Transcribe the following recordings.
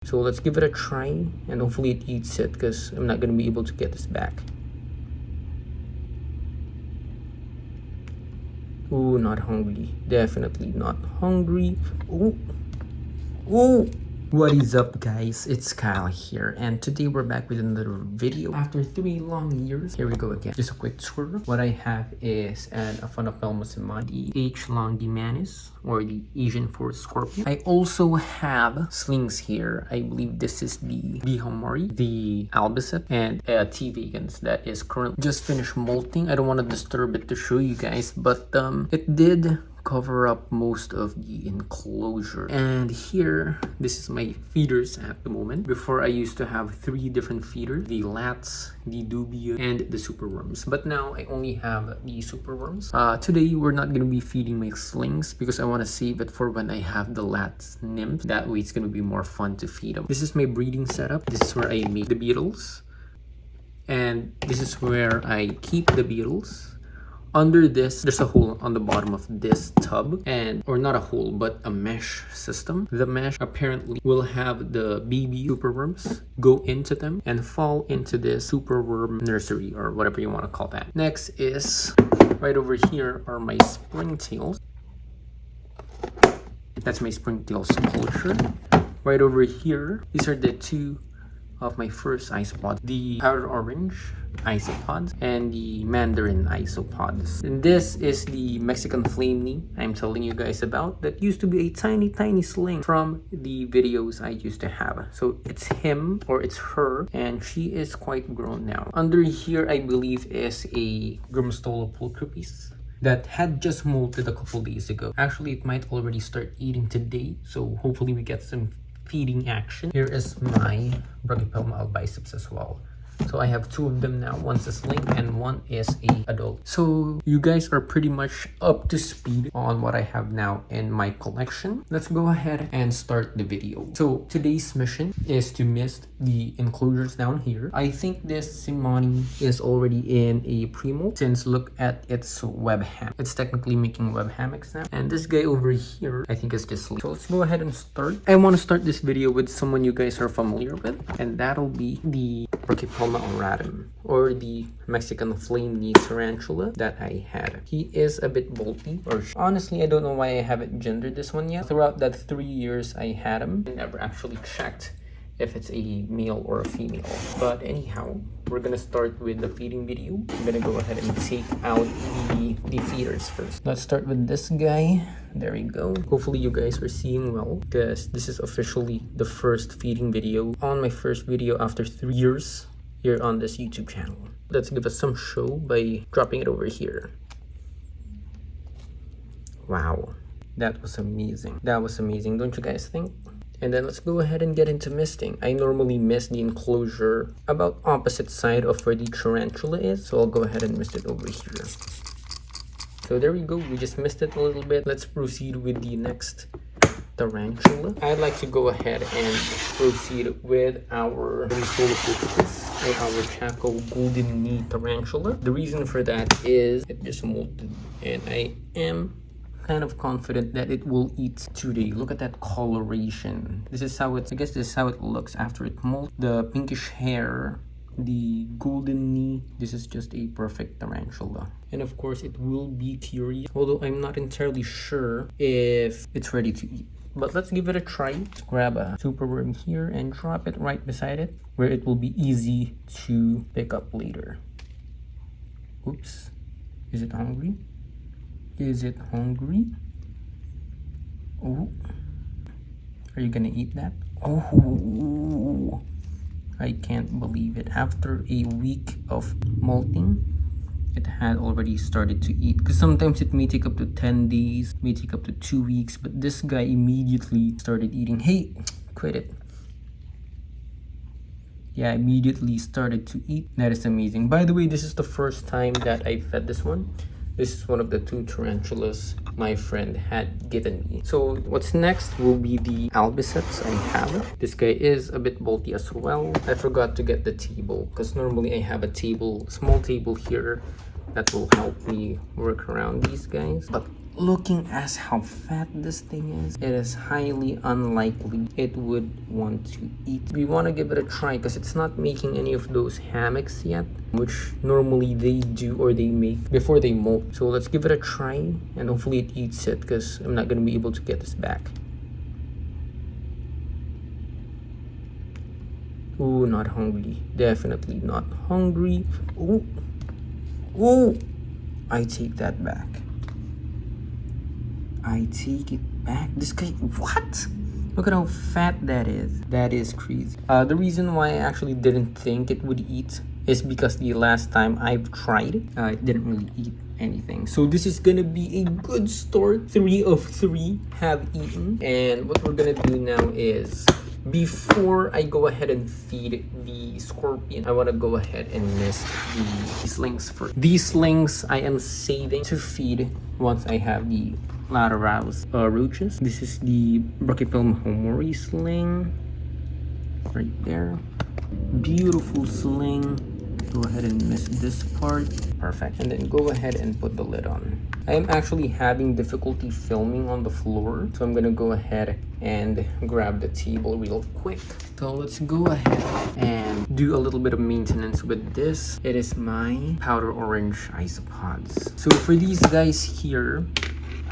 So let's give it a try, and hopefully it eats it, because I'm not going to be able to get this back. Ooh, not hungry. Definitely not hungry. Ooh. Ooh. What is up, guys? It's Kyle here, and today we're back with another video after 3 long years. Here we go again. Just a quick tour. What I have is an Heterometrus, the H. longymanis, or the Asian forest scorpion. I also have slings here. I believe this is the Bihomori, the albiceps, and T. vegans that is currently just finished molting. I don't want to disturb it to show you guys, but it did cover up most of the enclosure. And here, this is my feeders at the moment. Before, I used to have 3 different feeders: the lats, the dubia, and the superworms. But now I only have the superworms. Today we're not going to be feeding my slings because I want to save it for when I have the lats nymph. That way it's going to be more fun to feed them. This is my breeding setup. This is where I make the beetles, and this is where I keep the beetles. Under this, there's a hole on the bottom of this tub, or not a hole, but a mesh system. The mesh apparently will have the baby superworms go into them and fall into this superworm nursery, or whatever you want to call that. Next is, right over here are my springtails. That's my springtails culture. Right over here, these are the 2 of my first isopods: the powder orange isopods and the Mandarin isopods. And this is the Mexican flame knee I'm telling you guys about, that used to be a tiny sling from the videos I used to have. So it's him, or it's her, and she is quite grown now. Under here, I believe, is a Gramstola pulchripes that had just molted a couple days ago. Actually, it might already start eating today, so hopefully we get some feeding action. Here is my Rippelma albiceps as well. So I have 2 of them now. One's a sling and one is a adult. So you guys are pretty much up to speed on what I have now in my collection. Let's go ahead and start the video. So today's mission is to mist the enclosures down here. I think this Simani is already in a pre-molt, since look at its web ham. It's technically making web hammocks now. And this guy over here, I think, is just sleep. So let's go ahead and start. I want to start this video with someone you guys are familiar with, and that'll be the Rippelma oratum, or the Mexican flame knee tarantula that I had. He is a bit bulky, or honestly, I don't know why I haven't gendered this one yet. Throughout that 3 years I had him, I never actually checked if it's a male or a female. But anyhow, we're gonna start with the feeding video. I'm gonna go ahead and take out the feeders first. Let's start with this guy. There we go. Hopefully you guys are seeing well, because this is officially the first feeding video on my first video after 3 years here on this YouTube channel. Let's give us some show by dropping it over here. Wow, that was amazing. That was amazing, don't you guys think? And then let's go ahead and get into misting. I normally mist the enclosure about opposite side of where the tarantula is, so I'll go ahead and mist it over here. So there we go, we just missed it a little bit. Let's proceed with the next tarantula. I'd like to go ahead and proceed with our and our Chaco golden knee tarantula. The reason for that is it just molted, and I am kind of confident that it will eat today. Look at that coloration. This is how it's, I guess this is how it looks after it molts. The pinkish hair, the golden knee. This is just a perfect tarantula. And of course it will be curious, although I'm not entirely sure if it's ready to eat. But let's give it a try. Let's grab a superworm here and drop it right beside it, where it will be easy to pick up later. Oops. Is it hungry? Is it hungry? Oh. Are you gonna eat that? Oh. I can't believe it. After a week of molting, it had already started to eat, because sometimes it may take up to 10 days, may take up to 2 weeks, but this guy immediately started eating. Hey, quit it. Yeah, immediately started to eat. That is amazing. By the way, this is the first time that I fed this one. This is one of the 2 tarantulas my friend had given me. So what's next will be the albiceps I have. This guy is a bit bulky as well. I forgot to get the table, because normally I have a table, small table here, that will help me work around these guys. But looking as how fat this thing is, it is highly unlikely it would want to eat. We want to give it a try because it's not making any of those hammocks yet, which normally they do or they make before they molt. So let's give it a try and hopefully it eats it because I'm not going to be able to get this back. Ooh, not hungry. Definitely not hungry. Ooh. Ooh. I take that back. I take it back. This guy, what? Look at how fat that is. That is crazy. The reason why I actually didn't think it would eat is because the last time I've tried it didn't really eat anything. So this is gonna be a good start. 3 of 3 have eaten. And what we're gonna do now is, before I go ahead and feed the scorpion, I want to go ahead and mist the slings first. These slings I am saving to feed once I have the laterals roaches. This is the Rippelma homori sling right there. Beautiful sling. Go ahead and mist this part. Perfect. And then go ahead and put the lid on. I am actually having difficulty filming on the floor, so I'm gonna go ahead and grab the table real quick. So let's go ahead and do a little bit of maintenance with this. It is my powder orange isopods. So for these guys here,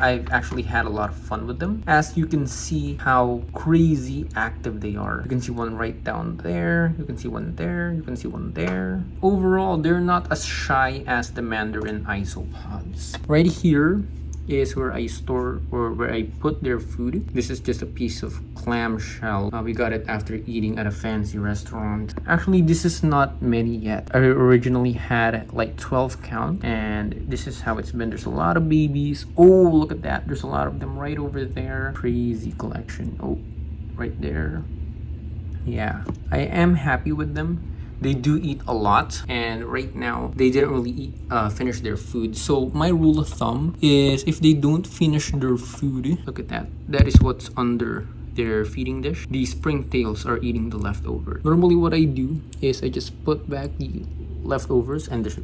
I've actually had a lot of fun with them. As you can see how crazy active they are. You can see one right down there. You can see one there. You can see one there. Overall, they're not as shy as the Mandarin isopods. Right here is where I store or where I put their food. This is just a piece of clamshell. We got it after eating at a fancy restaurant. Actually, this is not many yet. I originally had like 12 count, and this is how it's been. There's a lot of babies. Oh, look at that. There's a lot of them right over there. Crazy collection. Oh, right there. Yeah, I am happy with them. They do eat a lot, and right now they didn't really finish their food. So my rule of thumb is, if they don't finish their food, look at that. That is what's under their feeding dish. The springtails are eating the leftover. Normally what I do is I just put back the leftovers and there's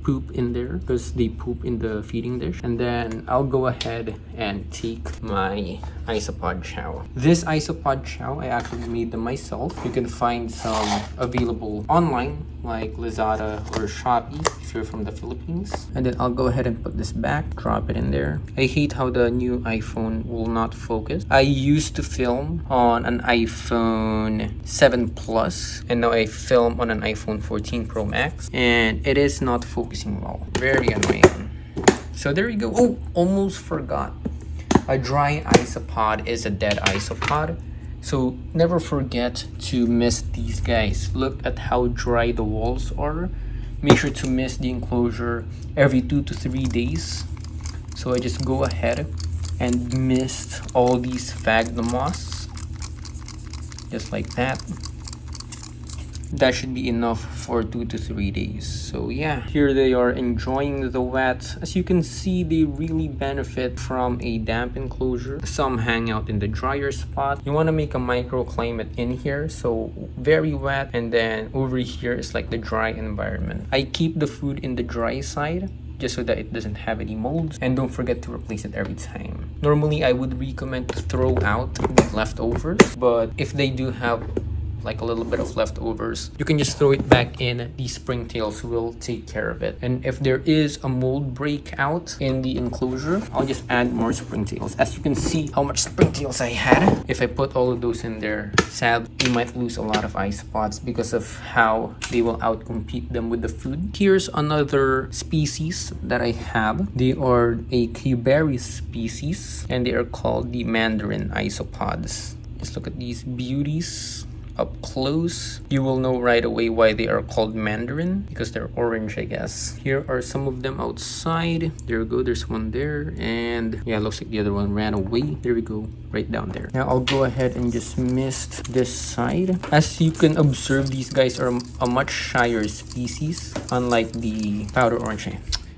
poop in there because they poop in the feeding dish, and then I'll go ahead and take my isopod chow. This isopod chow I actually made them myself. You can find some available online like Lazada or Shopee if you're from the Philippines. And then I'll go ahead and put this back, drop it in there. I hate how the new iPhone will not focus. I used to film on an iPhone 7 Plus and now I film on an iPhone 14 Pro Max, and it is not focusing well. Very annoying. So there you go. Oh, almost forgot. A dry isopod is a dead isopod. So never forget to mist these guys. Look at how dry the walls are. Make sure to mist the enclosure every 2 to 3 days. So I just go ahead and mist all these sphagnum moss. Just like that. That should be enough for 2 to 3 days. So yeah, here they are enjoying the wet. As you can see, they really benefit from a damp enclosure. Some hang out in the drier spot. You want to make a microclimate in here, so very wet, and then over here is like the dry environment. I keep the food in the dry side just so that it doesn't have any molds, and don't forget to replace it every time. Normally I would recommend to throw out the leftovers, but if they do have like a little bit of leftovers, you can just throw it back in. The springtails will take care of it. And if there is a mold breakout in the enclosure, I'll just add more springtails. As you can see how much springtails I had. If I put all of those in there, sadly you might lose a lot of isopods because of how they will outcompete them with the food. Here's another species that I have. They are a cuberry species and they are called the Mandarin isopods. Just look at these beauties up close. You will know right away why they are called Mandarin, because they're orange, I guess. Here are some of them outside. There we go, there's one there, and yeah, looks like the other one ran away. There we go, right down there. Now I'll go ahead and just mist this side. As you can observe, these guys are a much shyer species, unlike the powder orange.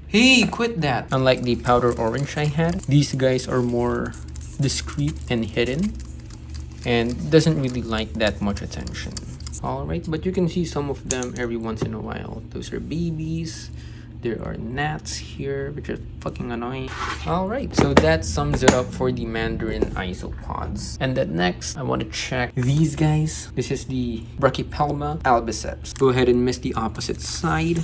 Hey, quit that! Unlike the powder orange I had, these guys are more discreet and hidden, and doesn't really like that much attention. All right, but you can see some of them every once in a while. Those are babies. There are gnats here, which is fucking annoying. Alright, so that sums it up for the Mandarin isopods. And then next, I want to check these guys. This is the Rippelma albiceps. Go ahead and miss the opposite side.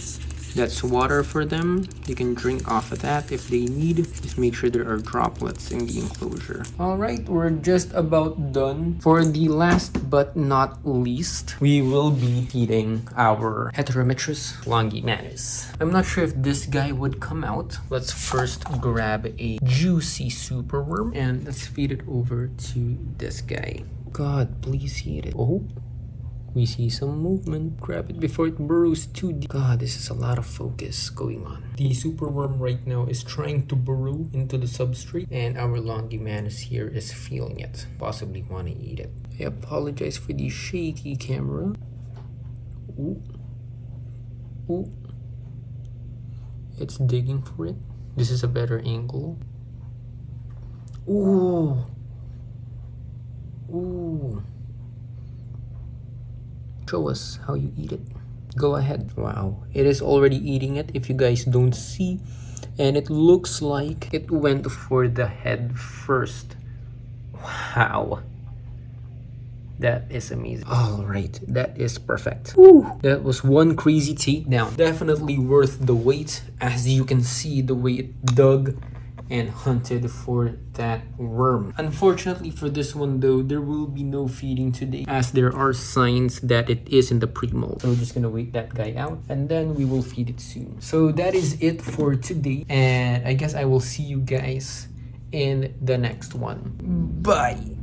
That's water for them. They can drink off of that if they need. Just make sure there are droplets in the enclosure. Alright, we're just about done. For the last but not least, we will be feeding our Heterometrus longymanus. I'm not sure if this guy would come out. Let's first grab a juicy superworm and let's feed it over to this guy. God, please eat it. Oh. We see some movement. Grab it before it burrows too deep. God, this is a lot of focus going on. The superworm right now is trying to burrow into the substrate, and our longymanus here is feeling it. Possibly want to eat it. I apologize for the shaky camera. Ooh. Ooh. It's digging for it. This is a better angle. Ooh. Ooh. Show us how you eat it. Go ahead. Wow, it is already eating it if you guys don't see. And it looks like it went for the head first. Wow. That is amazing. Alright, that is perfect. Woo. That was one crazy takedown. Definitely worth the wait. As you can see, the way it dug and hunted for that worm. Unfortunately for this one though, there will be no feeding today as there are signs that it is in the pre-molt. So we're just gonna wait that guy out and then we will feed it soon. So that is it for today, and I guess I will see you guys in the next one. Bye!